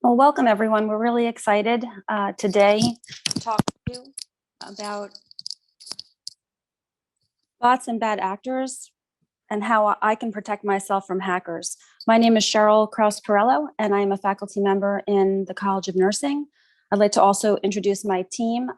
Well, welcome everyone. We're really excited today to talk to you about bots and bad actors and how I can protect myself from hackers. My name is Cheryl Krause-Parello, and I am a faculty member in the College of Nursing. I'd like to also introduce my team,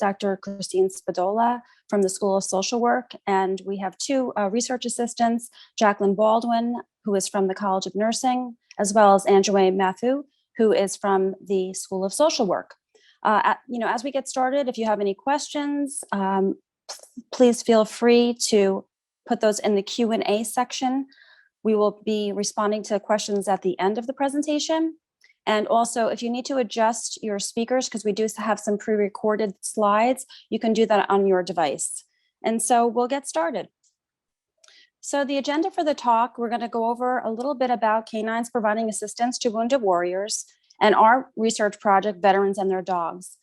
Dr. Christine Spirola from the School of Social Work, and we have two research assistants, Jacqueline Baldwin, who is from the College of Nursing, as well as Andrew Matthew, who is from the School of Social Work. As we get started, if you have any questions, please feel free to put those in the Q&A section. We will be responding to questions at the end of the presentation. And also, if you need to adjust your speakers, because we do have some pre-recorded slides, you can do that on your device. And so we'll get started. So the agenda for the talk, we're going to go over a little bit about canines providing assistance to wounded warriors and our research project, Veterans and Their Dogs.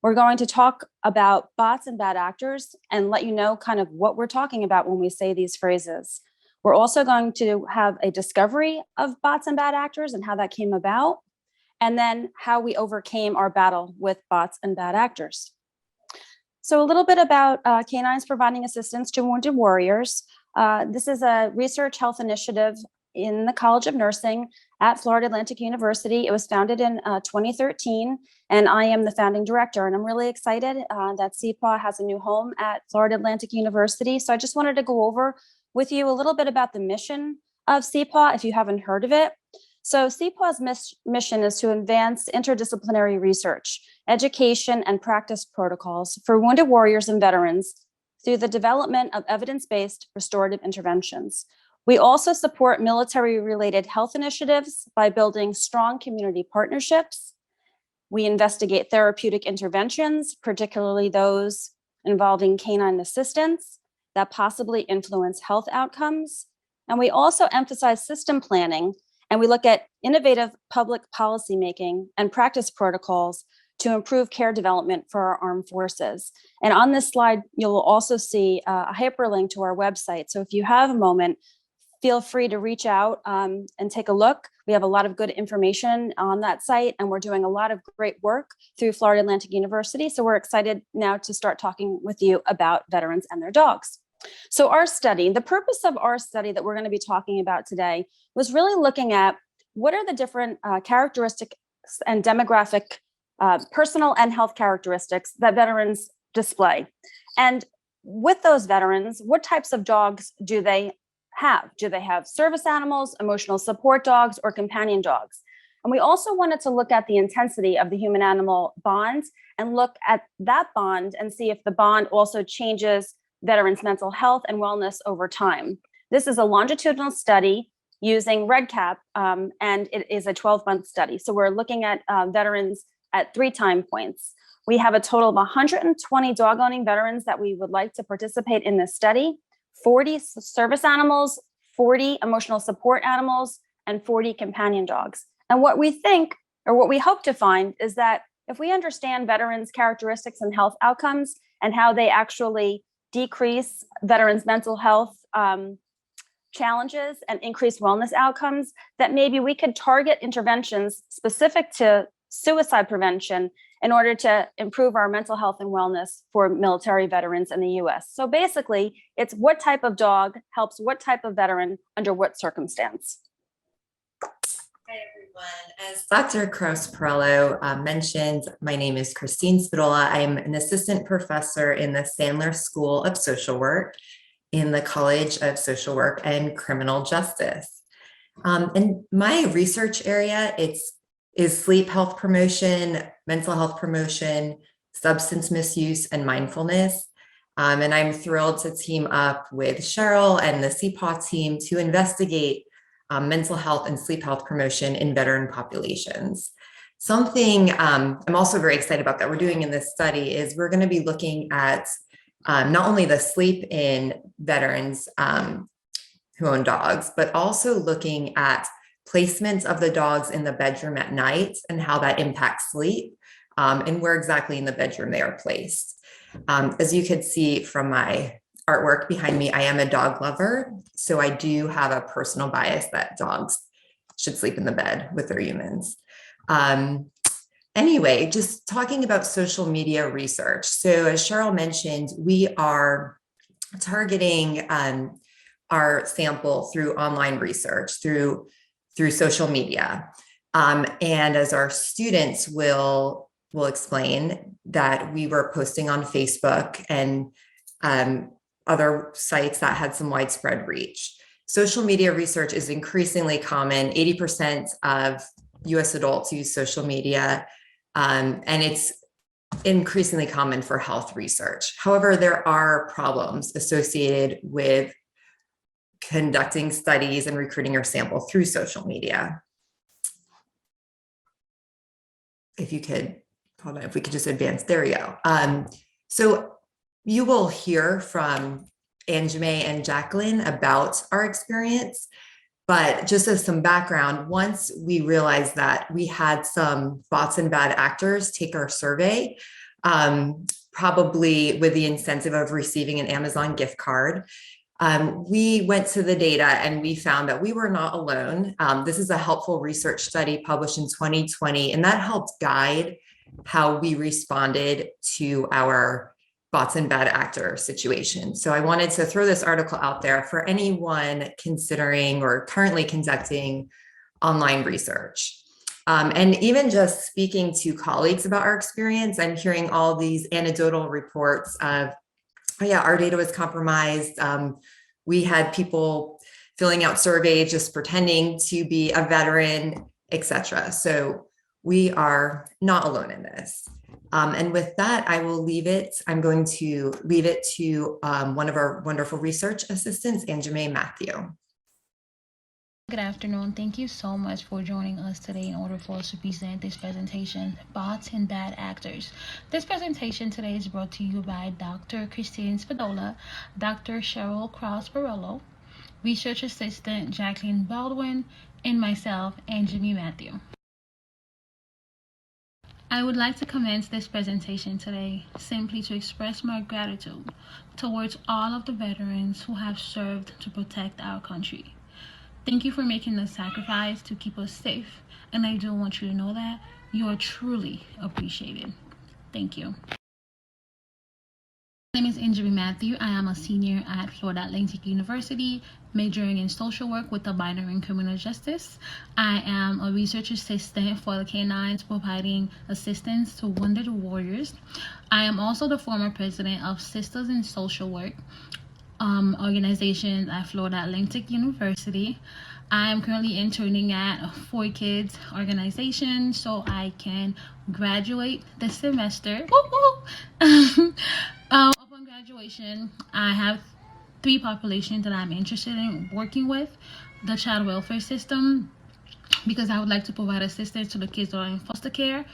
We're going to talk about bots and bad actors and let you know kind of what we're talking about when we say these phrases. We're also going to have a discovery of bots and bad actors and how that came about, and then how we overcame our battle with bots and bad actors. So a little bit about canines providing assistance to wounded warriors. This is a research health initiative in the College of Nursing at Florida Atlantic University. It was founded in 2013, and I am the founding director. And I'm really excited that CPAW has a new home at Florida Atlantic University. So I just wanted to go over with you a little bit about the mission of CPAW, if you haven't heard of it. So CPAW's mission is to advance interdisciplinary research, education, and practice protocols for wounded warriors and veterans through the development of evidence-based restorative interventions. We also support military-related health initiatives by building strong community partnerships. We investigate therapeutic interventions, particularly those involving canine assistance that possibly influence health outcomes. And we also emphasize system planning, and we look at innovative public policymaking and practice protocols to improve care development for our armed forces. And on this slide, you'll also see a hyperlink to our website. So if you have a moment, feel free to reach out and take a look. We have a lot of good information on that site, and we're doing a lot of great work through Florida Atlantic University. So we're excited now to start talking with you about veterans and their dogs. So our study, the purpose of our study that we're going to be talking about today was really looking at what are the different characteristics and demographic, personal and health characteristics that veterans display. And with those veterans, what types of dogs do they have? Do they have service animals, emotional support dogs, or companion dogs? And we also wanted to look at the intensity of the human-animal bonds and look at that bond and see if the bond also changes veterans' mental health and wellness over time. This is a longitudinal study using REDCap, and it is a 12-month study. So we're looking at veterans at 3 time points. We have a total of 120 dog-owning veterans that we would like to participate in this study, 40 service animals, 40 emotional support animals, and 40 companion dogs. And what we think, or what we hope to find, is that if we understand veterans' characteristics and health outcomes and how they actually decrease veterans' mental health challenges and increase wellness outcomes, that maybe we could target interventions specific to suicide prevention in order to improve our mental health and wellness for military veterans in the US. So basically, it's what type of dog helps what type of veteran under what circumstance. Hi, everyone. As Dr. Krause-Parello mentioned, my name is Christine Spirola. I'm an assistant professor in the Sandler School of Social Work in the College of Social Work and Criminal Justice. In my research area, is sleep health promotion, mental health promotion, substance misuse, and mindfulness. And I'm thrilled to team up with Cheryl and the CPAW team to investigate mental health and sleep health promotion in veteran populations. Something I'm also very excited about that we're doing in this study is we're going to be looking at not only the sleep in veterans who own dogs, but also looking at placement of the dogs in the bedroom at night and how that impacts sleep, and where exactly in the bedroom they are placed. As you can see from my artwork behind me, I am a dog lover, so I do have a personal bias that dogs should sleep in the bed with their humans. Anyway, just talking about social media research. So as Cheryl mentioned, we are targeting our sample through online research, through social media. And as our students will explain, that we were posting on Facebook and other sites that had some widespread reach. Social media research is increasingly common. 80% of US adults use social media, and it's increasingly common for health research. However, there are problems associated with conducting studies and recruiting your sample through social media. If you could, hold on, if we could just advance, there we go. So you will hear from Anjime and Jacqueline about our experience, but just as some background, once we realized that we had some bots and bad actors take our survey, probably with the incentive of receiving an Amazon gift card, we went to the data and we found that we were not alone. This is a helpful research study published in 2020, and that helped guide how we responded to our bots and bad actor situation. So I wanted to throw this article out there for anyone considering or currently conducting online research. And even just speaking to colleagues about our experience, I'm hearing all these anecdotal reports of, oh yeah, our data was compromised. We had people filling out surveys, just pretending to be a veteran, etc. So we are not alone in this. And with that, I will leave it. I'm going to leave it to one of our wonderful research assistants, Anjime Matthew. Good afternoon. Thank you so much for joining us today in order for us to present this presentation, Bots and Bad Actors. This presentation today is brought to you by Dr. Christine Spirola, Dr. Cheryl Krause-Parello, Research Assistant Jacqueline Baldwin, and myself, Anjime Matthew. I would like to commence this presentation today simply to express my gratitude towards all of the veterans who have served to protect our country. Thank you for making the sacrifice to keep us safe, and I do want you to know that you are truly appreciated. Thank you. My name is Anjime Matthew. I am a senior at Florida Atlantic University, majoring in social work with a minor in criminal justice. I am a research assistant for the canines, providing assistance to wounded warriors. I am also the former president of Sisters in Social Work, organization at Florida Atlantic University. I am currently interning at 4Kids organization so I can graduate this semester. Upon graduation, I have 3 populations that I'm interested in working with: the child welfare system, because I would like to provide assistance to the kids that are in foster care,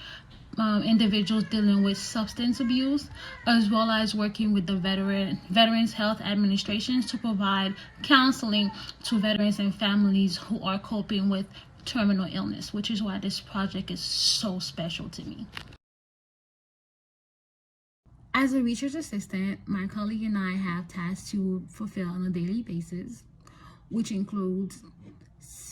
individuals dealing with substance abuse, as well as working with the Veterans Health Administrations to provide counseling to veterans and families who are coping with terminal illness, which is why this project is so special to me. As a research assistant, my colleague and I have tasks to fulfill on a daily basis, which includes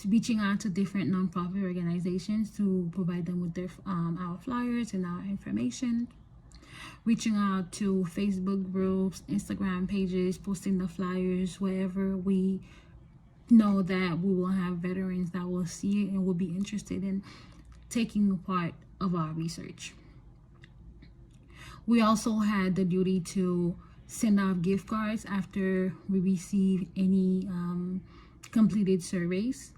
reaching out to different nonprofit organizations to provide them with their our flyers and our information, reaching out to Facebook groups, Instagram pages, posting the flyers wherever we know that we will have veterans that will see it and will be interested in taking a part of our research. We also had the duty to send out gift cards after we receive any completed surveys.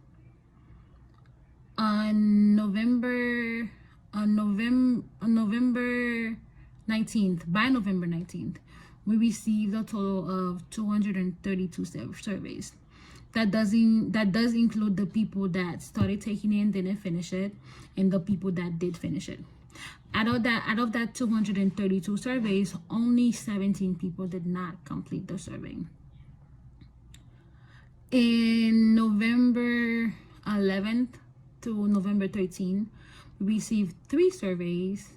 On November 19th, by November 19th, we received a total of 232 surveys. That does include the people that started taking it and didn't finish it, and the people that did finish it. Out of that 232 surveys, only 17 people did not complete the survey. In November 11th to November 13th, we received 3 surveys,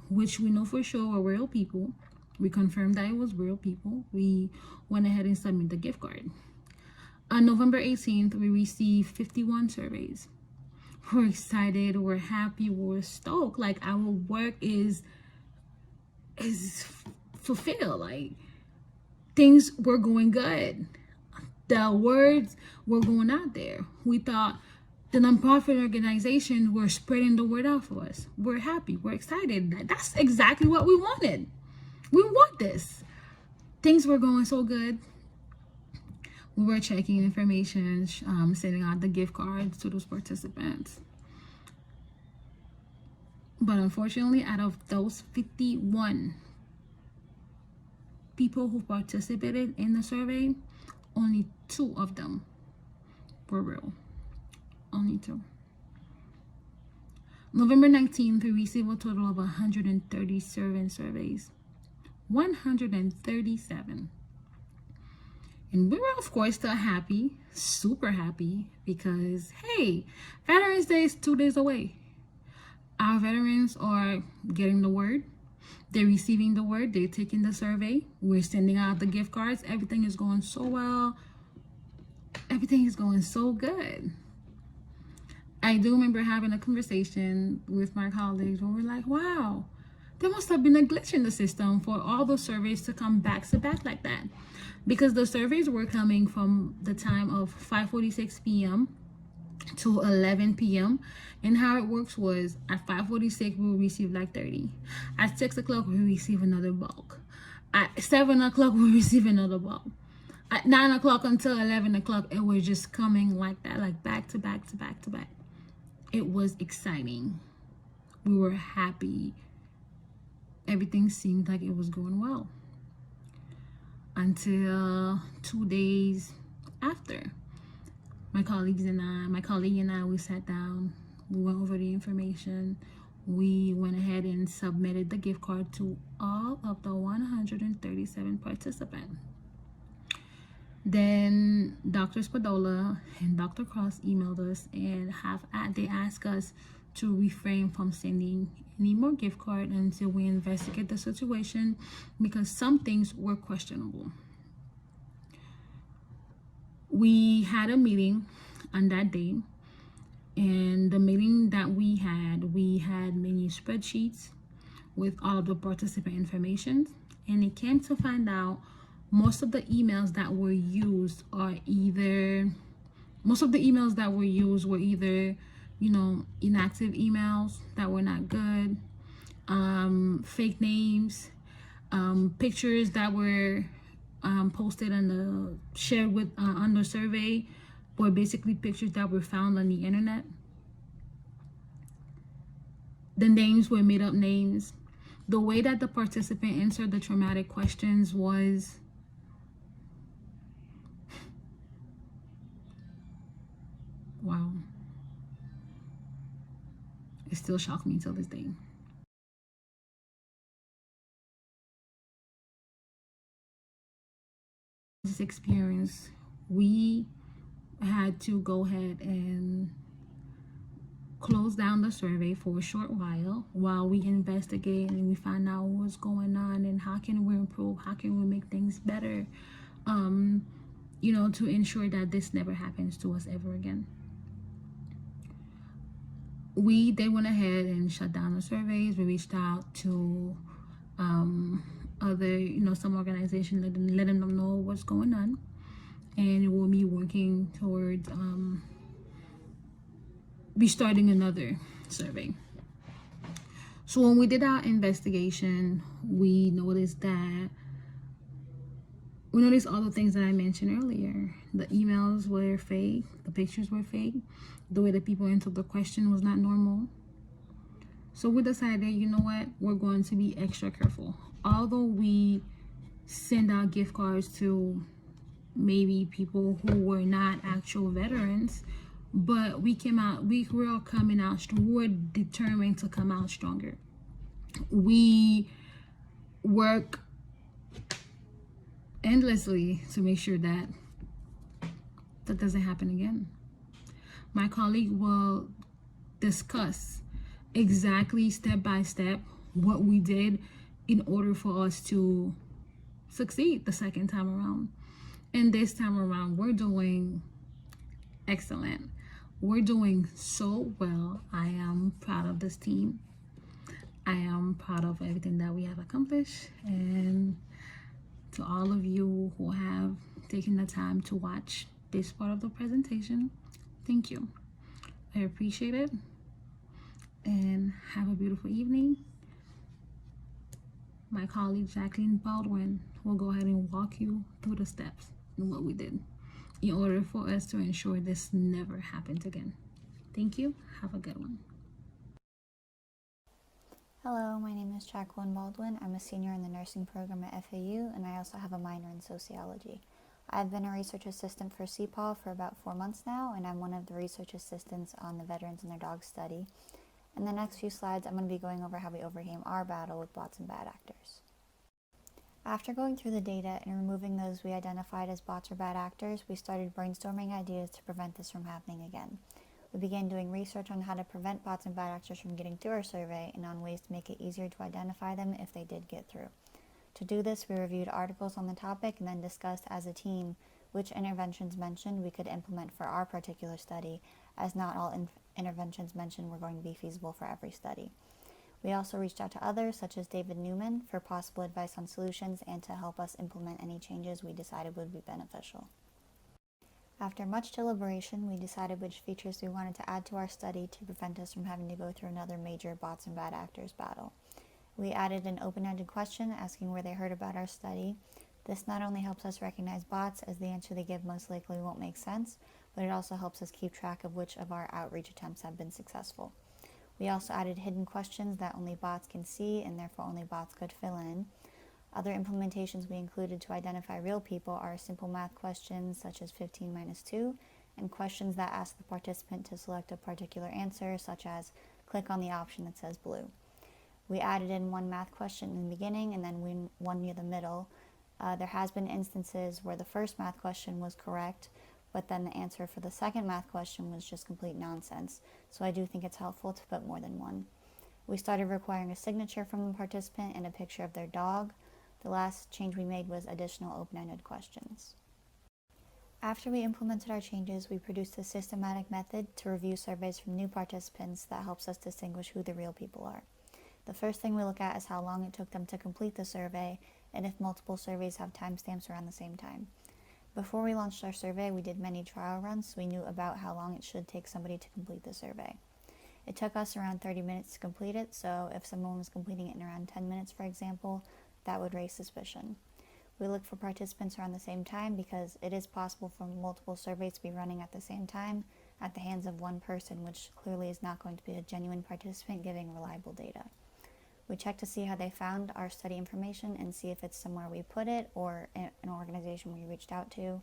which we know for sure were real people. We confirmed that it was real people. We went ahead and submitted the gift card. On November 18th, we received 51 surveys. we're excited, we're happy, we're stoked. Like our work is fulfilled. Like things were going good. The words were going out there. We thought the nonprofit organizations were spreading the word out for us. We're happy. We're excited. That's exactly what we wanted. We want this. Things were going so good. We were checking information, sending out the gift cards to those participants. But unfortunately, out of those 51 people who participated in the survey, only 2 of them were real. Only 2. November 19th, we received a total of 137 surveys. 137. And we were, of course, still happy, super happy, because, hey, Veterans Day is 2 days away. Our veterans are getting the word. They're receiving the word. They're taking the survey. We're sending out the gift cards. Everything is going so well. Everything is going so good. I do remember having a conversation with my colleagues where we're like, wow, there must have been a glitch in the system for all the surveys to come back to back like that. Because the surveys were coming from the time of 5:46 p.m. to 11 p.m. And how it works was at 5:46 we will receive like 30. At 6 o'clock we receive another bulk. At 7 o'clock we receive another bulk. At 9 o'clock until 11 o'clock it was just coming like that, like back to back to back to back. It was exciting. We were happy. Everything seemed like it was going well. Until 2 days after. My colleague and I, we sat down, we went over the information, we went ahead and submitted the gift card to all of the 137 participants. Then Dr. Spirola and Dr. Krause emailed us and they asked us to refrain from sending any more gift card until we investigate the situation, because some things were questionable. We had a meeting on that day, and the meeting that we had many spreadsheets with all of the participant information, and it came to find out most of the emails that were used were either, inactive emails that were not good, fake names, pictures that were posted and shared with on the survey were basically pictures that were found on the internet. The names were made up names. The way that the participant answered the traumatic questions was wow. It still shocks me till this day. This experience, we had to go ahead and close down the survey for a short while we investigate and we find out what's going on and how can we improve, how can we make things better, to ensure that this never happens to us ever again. They went ahead and shut down the surveys. We reached out to other, some organizations, letting them know what's going on, and we'll be working towards restarting another survey. So when we did our investigation, we noticed all the things that I mentioned earlier. The emails were fake, the pictures were fake, the way that people answered the question was not normal. So we decided, you know what, we're going to be extra careful. Although we send out gift cards to maybe people who were not actual veterans, but we were all coming out, we were determined to come out stronger. We work endlessly to make sure that doesn't happen again. My colleague will discuss exactly step by step what we did in order for us to succeed the second time around. And this time around, we're doing excellent. We're doing so well. I am proud of this team. I am proud of everything that we have accomplished. And to all of you who have taken the time to watch this part of the presentation, thank you. I appreciate it. And have a beautiful evening. My colleague Jacqueline Baldwin will go ahead and walk you through the steps and what we did in order for us to ensure this never happens again. Thank you. Have a good one. Hello, my name is Jacqueline Baldwin. I'm a senior in the nursing program at FAU, and I also have a minor in sociology. I've been a research assistant for CPAW for about 4 months now, and I'm one of the research assistants on the Veterans and Their Dogs study. In the next few slides, I'm going to be going over how we overcame our battle with bots and bad actors. After going through the data and removing those we identified as bots or bad actors, we started brainstorming ideas to prevent this from happening again. We began doing research on how to prevent bots and bad actors from getting through our survey and on ways to make it easier to identify them if they did get through. To do this, we reviewed articles on the topic and then discussed as a team which interventions mentioned we could implement for our particular study, as not all interventions mentioned were going to be feasible for every study. We also reached out to others, such as David Newman, for possible advice on solutions and to help us implement any changes we decided would be beneficial. After much deliberation, we decided which features we wanted to add to our study to prevent us from having to go through another major bots and bad actors battle. We added an open-ended question asking where they heard about our study. This not only helps us recognize bots, as the answer they give most likely won't make sense, but it also helps us keep track of which of our outreach attempts have been successful. We also added hidden questions that only bots can see and therefore only bots could fill in. Other implementations we included to identify real people are simple math questions such as 15 minus 2, and questions that ask the participant to select a particular answer, such as click on the option that says blue. We added in one math question in the beginning and then one near the middle. There has been instances where the first math question was correct, but then the answer for the second math question was just complete nonsense, so I do think it's helpful to put more than one. We started requiring a signature from the participant and a picture of their dog. The last change we made was additional open-ended questions. After we implemented our changes, we produced a systematic method to review surveys from new participants that helps us distinguish who the real people are. The first thing we look at is how long it took them to complete the survey and if multiple surveys have timestamps around the same time. Before we launched our survey, we did many trial runs, so we knew about how long it should take somebody to complete the survey. It took us around 30 minutes to complete it, so if someone was completing it in around 10 minutes, for example, that would raise suspicion. We look for participants around the same time because it is possible for multiple surveys to be running at the same time at the hands of one person, which clearly is not going to be a genuine participant giving reliable data. We check to see how they found our study information and see if it's somewhere we put it or an organization we reached out to.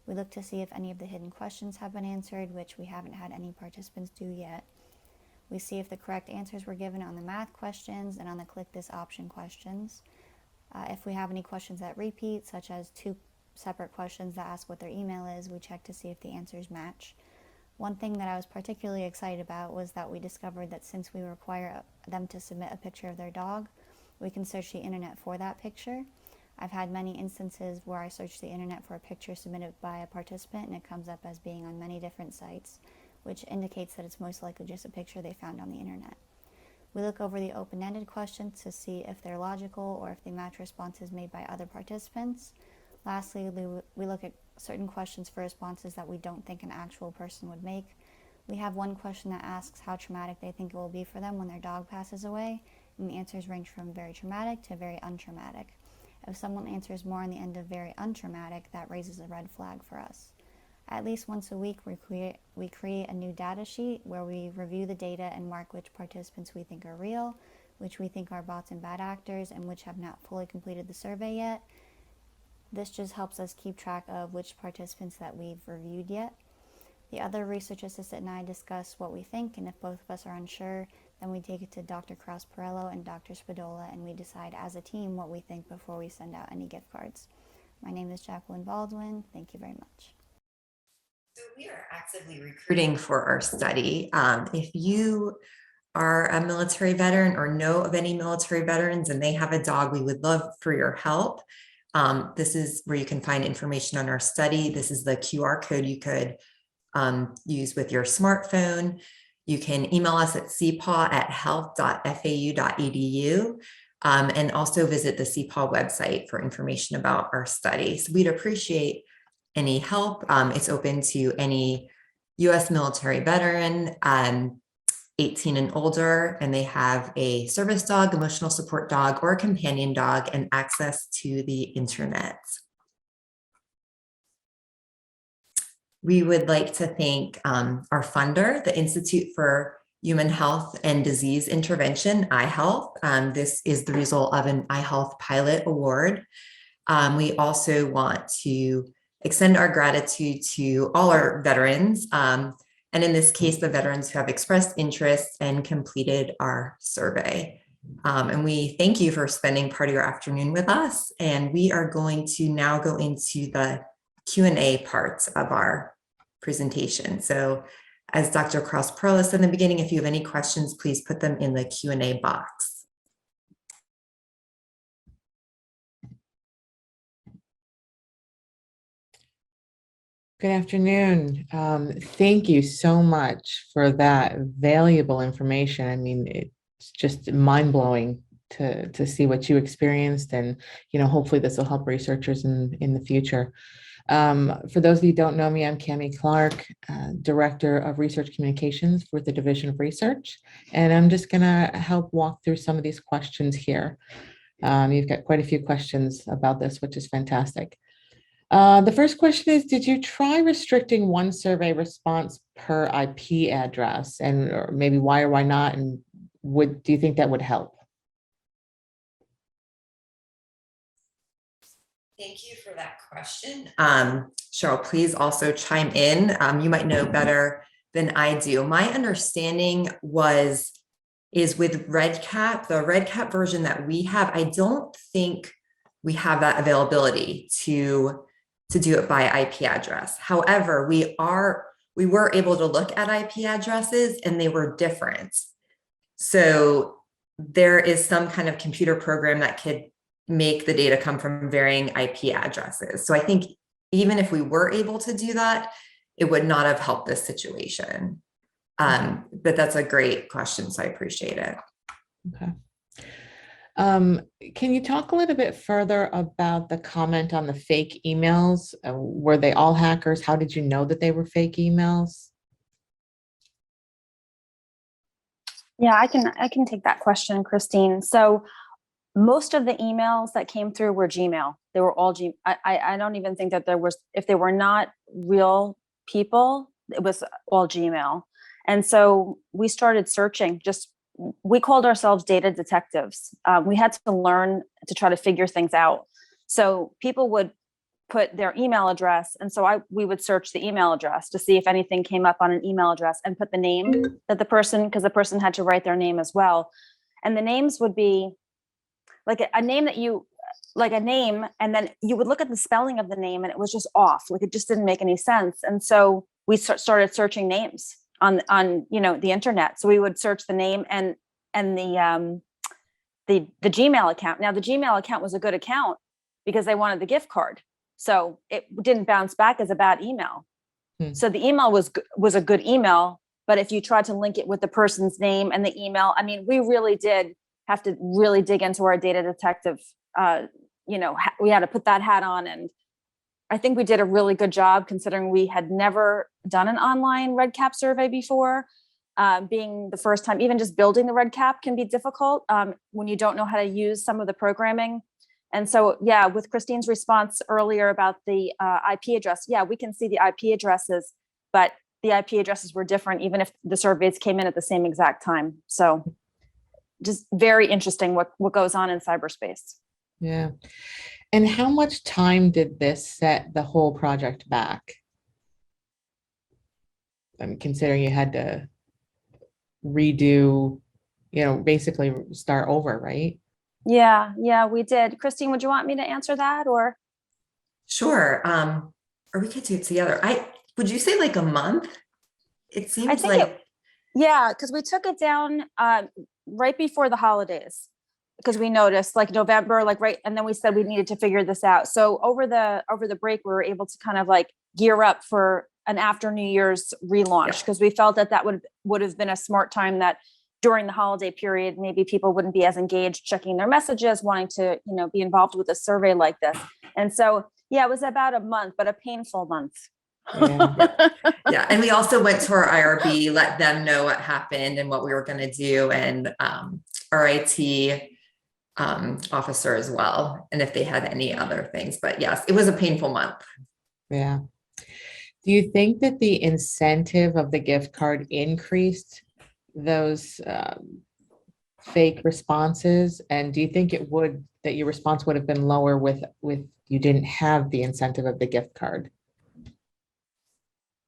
We look to see if any of the hidden questions have been answered, which we haven't had any participants do yet. We see if the correct answers were given on the math questions and on the click this option questions. If we have any questions that repeat, such as 2 separate questions that ask what their email is, we check to see if the answers match. One thing that I was particularly excited about was that we discovered that since we require them to submit a picture of their dog, we can search the internet for that picture. I've had many instances where I search the internet for a picture submitted by a participant and it comes up as being on many different sites, which indicates that it's most likely just a picture they found on the internet. We look over the open-ended questions to see if they're logical or if they match responses made by other participants. Lastly, we look at certain questions for responses that we don't think an actual person would make. We have one question that asks how traumatic they think it will be for them when their dog passes away, and the answers range from very traumatic to very untraumatic. If someone answers more on the end of very untraumatic, that raises a red flag for us. At least once a week, we create a new data sheet where we review the data and mark which participants we think are real, which we think are bots and bad actors, and which have not fully completed the survey yet. This just helps us keep track of which participants that we've reviewed yet. The other research assistant and I discuss what we think, and if both of us are unsure, then we take it to Dr. Krause-Parello and Dr. Spirola, and we decide as a team what we think before we send out any gift cards. My name is Jacqueline Baldwin. Thank you very much. So we are actively recruiting for our study. If you are a military veteran or know of any military veterans and they have a dog, we would love for your help. This is where you can find information on our study. This is the QR code you could use with your smartphone. You can email us at cpaw@health.fau.edu, and also visit the CPAW website for information about our study. So we'd appreciate any help. It's open to any U.S. military veteran, 18 and older, and they have a service dog, emotional support dog, or a companion dog, and access to the internet. We would like to thank our funder, the Institute for Human Health and Disease Intervention, iHealth. This is the result of an iHealth Pilot Award. We also want to extend our gratitude to all our veterans, and in this case, the veterans who have expressed interest and completed our survey. And we thank you for spending part of your afternoon with us. And we are going to now go into the Q&A part of our presentation. So as Dr. Krause-Parello said in the beginning, if you have any questions, please put them in the Q&A box. Good afternoon. Thank you so much for that valuable information. I mean, it's just mind-blowing to see what you experienced, and hopefully this will help researchers in the future. For those of you who don't know me, I'm Cami Clark, Director of Research Communications with the Division of Research, and I'm just going to help walk through some of these questions here. You've got quite a few questions about this, which is fantastic. The first question is, did you try restricting one survey response per IP address, and or maybe why or why not, and do you think that would help? Thank you for that question. Cheryl, please also chime in. You might know better than I do. My understanding is with REDCap, the REDCap version that we have, I don't think we have that availability to do it by IP address. However, we were able to look at IP addresses and they were different. So there is some kind of computer program that could make the data come from varying IP addresses. So I think even if we were able to do that, it would not have helped this situation. But that's a great question, so I appreciate it. Okay. Can you talk a little bit further about the comment on the fake emails? Were they all hackers? How did you know that they were fake emails? Yeah, I can take that question, Christine. So most of the emails that came through were Gmail. They were all Gmail. I don't even think that if they were not real people, it was all Gmail. And so we started searching. We called ourselves data detectives. We had to learn to try to figure things out. So people would put their email address, and so we would search the email address to see if anything came up on an email address, and put the name that because the person had to write their name as well. And the names would be like a name and then you would look at the spelling of the name and it was just off. Like it just didn't make any sense. And so we started searching names on the internet. So we would search the name and the Gmail account. Now the Gmail account was a good account because they wanted the gift card. So it didn't bounce back as a bad email. So the email was a good email, but if you tried to link it with the person's name and the email, I mean, we really did have to really dig into our data detective. We had to put that hat on, and I think we did a really good job considering we had never done an online REDCap survey before. Being the first time, even just building the REDCap can be difficult when you don't know how to use some of the programming. And so, yeah, with Christine's response earlier about the IP address, yeah, we can see the IP addresses, but the IP addresses were different even if the surveys came in at the same exact time. So just very interesting what goes on in cyberspace. Yeah. And how much time did this set the whole project back? Considering you had to redo, basically start over, right? Yeah, we did. Christine, would you want me to answer that or? Sure. Or we could do it together. Would you say like a month? It seems yeah, because we took it down right before the holidays, because we noticed like November, and then we said we needed to figure this out. So over the break, we were able to kind of like gear up for an after New Year's relaunch, Yeah. because we felt that that would have been a smart time, that during the holiday period, maybe people wouldn't be as engaged checking their messages, wanting to, be involved with a survey like this. And so, yeah, it was about a month, but a painful month. Yeah. Yeah. And we also went to our IRB, let them know what happened and what we were going to do, and our IT officer as well, and if they had any other things. But yes, it was a painful month. Yeah. Do you think that the incentive of the gift card increased those fake responses? And do you think that your response would have been lower with you didn't have the incentive of the gift card?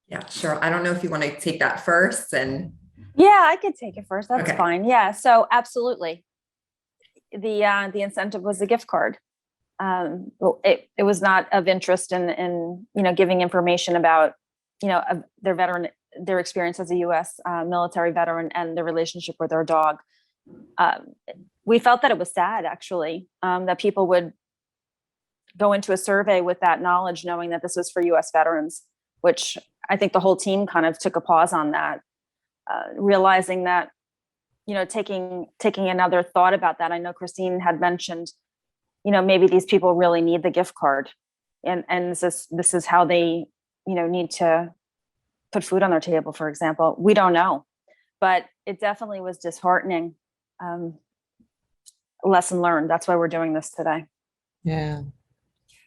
Yeah, sure. I don't know if you want to take that first. And Yeah, I could take it first. That's Okay. fine. Yeah. So absolutely. The incentive was the gift card. It was not of interest in giving information about, their experience as a U.S. Military veteran and the relationship with their dog. We felt that it was sad, actually, that people would go into a survey with that knowledge, knowing that this was for U.S. veterans, which I think the whole team kind of took a pause on that, realizing that, taking another thought about that. I know Christine had mentioned, maybe these people really need the gift card, and this is how they, need to put food on their table, for example. We don't know, but it definitely was disheartening. Lesson learned. That's why we're doing this today. Yeah.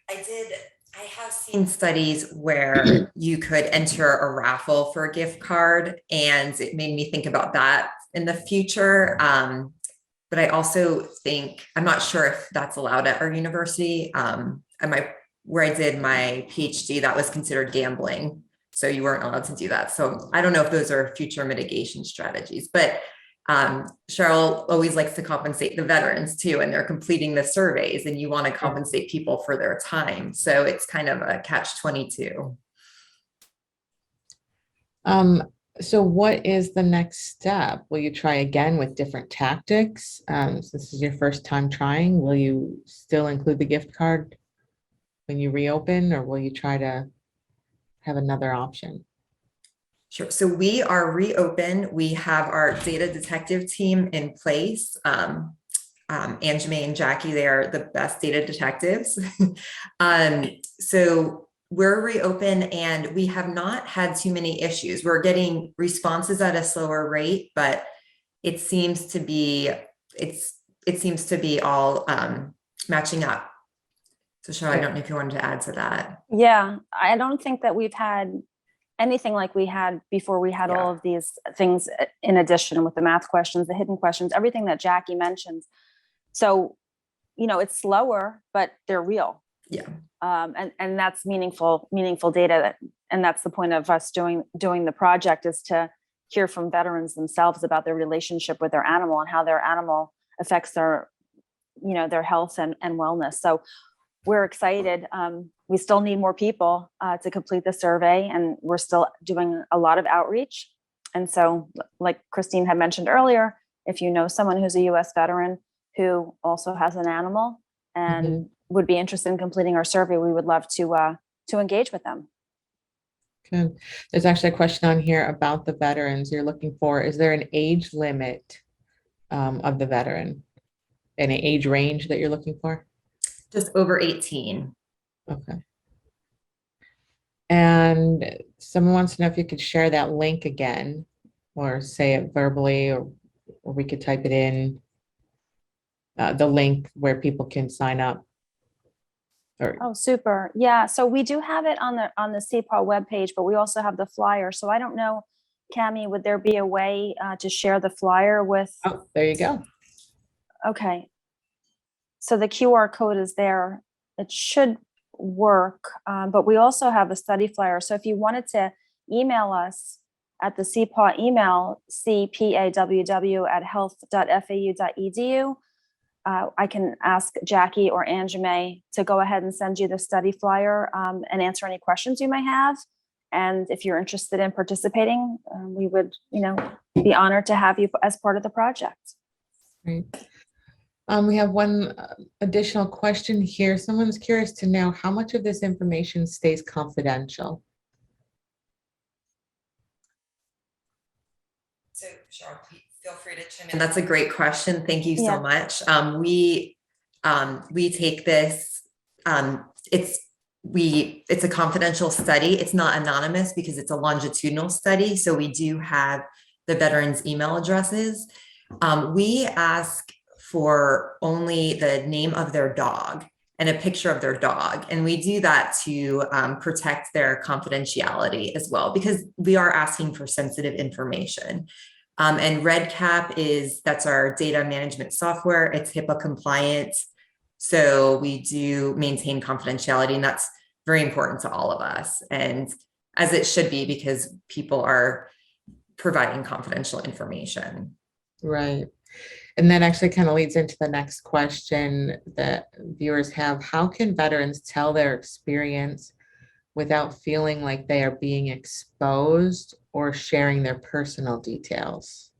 I have seen studies where you could enter a raffle for a gift card, and it made me think about that in the future. But I also think, I'm not sure if that's allowed at our university. Where I did my PhD, that was considered gambling. So you weren't allowed to do that. So I don't know if those are future mitigation strategies, but Cheryl always likes to compensate the veterans too, and they're completing the surveys, and you want to compensate people for their time. So it's kind of a catch-22. So what is the next step? Will you try again with different tactics? Since this is your first time trying, will you still include the gift card when you reopen, or will you try to have another option? Sure. So we are reopened. We have our data detective team in place. Anjime and Jackie, they are the best data detectives. So we're reopened, and we have not had too many issues. We're getting responses at a slower rate, but it seems to be all matching up. So Cheryl, I don't know if you wanted to add to that. Yeah, I don't think that we've had anything like we had before. We had all of these things in addition, with the math questions, the hidden questions, everything that Jackie mentions. So, it's slower, but they're real. Yeah. And that's meaningful data. And that's the point of us doing the project, is to hear from veterans themselves about their relationship with their animal and how their animal affects their health and wellness. So we're excited. We still need more people to complete the survey, and we're still doing a lot of outreach. And so, like Christine had mentioned earlier, if you know someone who's a U.S. veteran who also has an animal and would be interested in completing our survey, we would love to engage with them. Good. There's actually a question on here about the veterans you're looking for. Is there an age limit of the veteran? Any age range that you're looking for? Just over 18. Okay. And someone wants to know if you could share that link again, or say it verbally, or we could type it in, the link where people can sign up. Oh, super. Yeah. So we do have it on the CPAW webpage, but we also have the flyer. So I don't know, Cami, would there be a way to share the flyer with? Oh, there you go. Okay. So the QR code is there. It should work, but we also have a study flyer. So if you wanted to email us at the CPAW email, cpaww@health.fau.edu, I can ask Jackie or Anjime to go ahead and send you the study flyer and answer any questions you may have. And if you're interested in participating, we would, be honored to have you as part of the project. Great. We have one additional question here. Someone's curious to know how much of this information stays confidential. So Cheryl, please feel free to chime in. That's a great question. Thank you Yeah. so much. We take this, it's a confidential study. It's not anonymous because it's a longitudinal study. So we do have the veterans' email addresses. We ask for only the name of their dog and a picture of their dog. And we do that to protect their confidentiality as well, because we are asking for sensitive information. And RedCap that's our data management software. It's HIPAA compliant. So we do maintain confidentiality, and that's very important to all of us. And as it should be, because people are providing confidential information. Right. And that actually kind of leads into the next question that viewers have. How can veterans tell their experience without feeling like they are being exposed or sharing their personal details?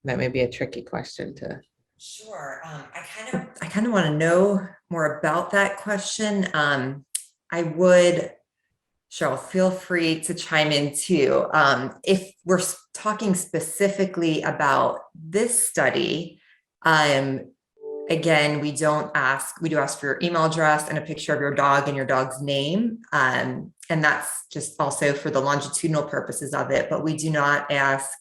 That may be a tricky question to. Sure. I kind of want to know more about that question. I would, Cheryl, feel free to chime in too. If we're talking specifically about this study, again, we do ask for your email address and a picture of your dog and your dog's name. And that's just also for the longitudinal purposes of it, but we do not ask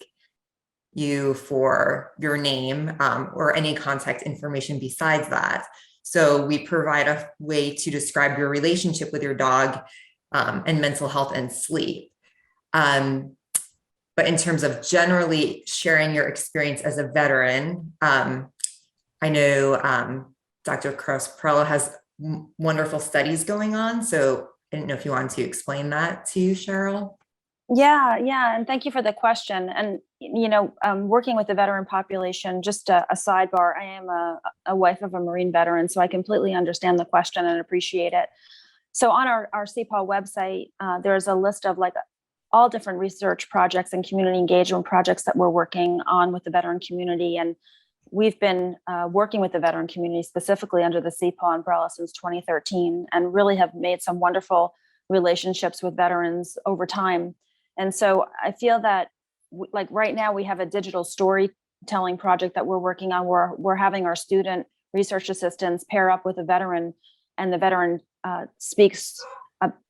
you for your name or any contact information besides that. So we provide a way to describe your relationship with your dog and mental health and sleep. But in terms of generally sharing your experience as a veteran, I know Dr. Krause-Parello has wonderful studies going on. So I didn't know if you wanted to explain that to Cheryl. Yeah, and thank you for the question. And working with the veteran population, just a sidebar, I am a wife of a Marine veteran, so I completely understand the question and appreciate it. So on our CPAW website, there's a list of all different research projects and community engagement projects that we're working on with the veteran community. And we've been working with the veteran community specifically under the CPAW umbrella since 2013, and really have made some wonderful relationships with veterans over time. And so I feel that right now we have a digital storytelling project that we're working on where we're having our student research assistants pair up with a veteran, and the veteran speaks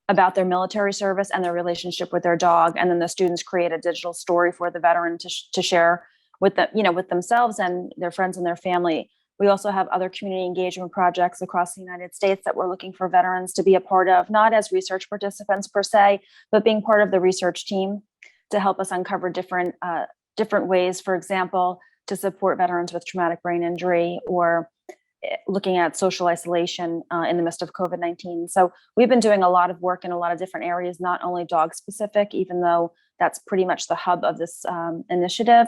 about their military service and their relationship with their dog. And then the students create a digital story for the veteran to share with with themselves and their friends and their family. We also have other community engagement projects across the United States that we're looking for veterans to be a part of, not as research participants per se, but being part of the research team to help us uncover different ways, for example, to support veterans with traumatic brain injury, or looking at social isolation in the midst of COVID-19. So we've been doing a lot of work in a lot of different areas, not only dog specific, even though that's pretty much the hub of this initiative.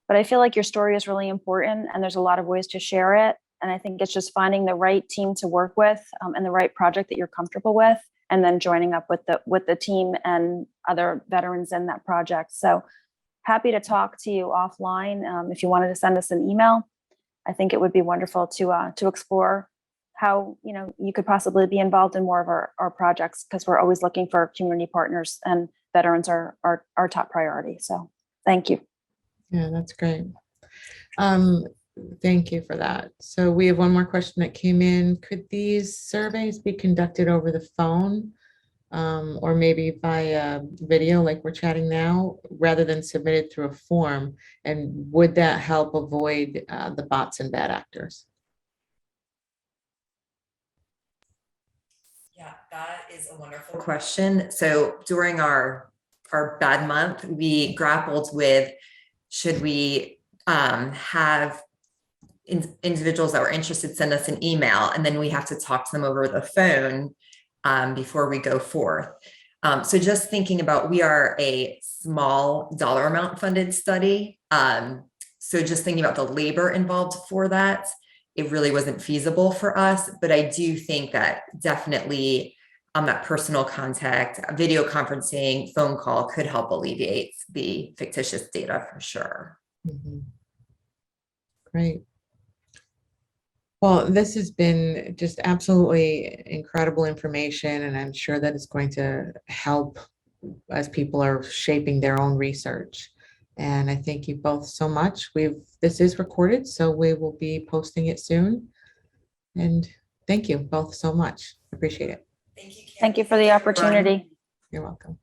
But I feel like your story is really important, and there's a lot of ways to share it. And I think it's just finding the right team to work with and the right project that you're comfortable with, and then joining up with the team and other veterans in that project. So happy to talk to you offline. If you wanted to send us an email, I think it would be wonderful to explore how you could possibly be involved in more of our projects, because we're always looking for community partners, and veterans are our top priority. So thank you. Yeah, that's great. Thank you for that. So we have one more question that came in. Could these surveys be conducted over the phone or maybe via video like we're chatting now, rather than submitted through a form? And would that help avoid the bots and bad actors? Yeah, that is a wonderful question. So during our bad month, we grappled with, should we have individuals that were interested send us an email, and then we have to talk to them over the phone before we go forth. So just thinking about, we are a small dollar amount funded study. So just thinking about the labor involved for that, it really wasn't feasible for us. But I do think that definitely that personal contact, video conferencing, phone call could help alleviate the fictitious data for sure. Mm-hmm. Great. Well, this has been just absolutely incredible information, and I'm sure that it's going to help as people are shaping their own research. And I thank you both so much. This is recorded, so we will be posting it soon. And thank you both so much. Appreciate it. Thank you, Kim. Thank you for the opportunity. You're welcome.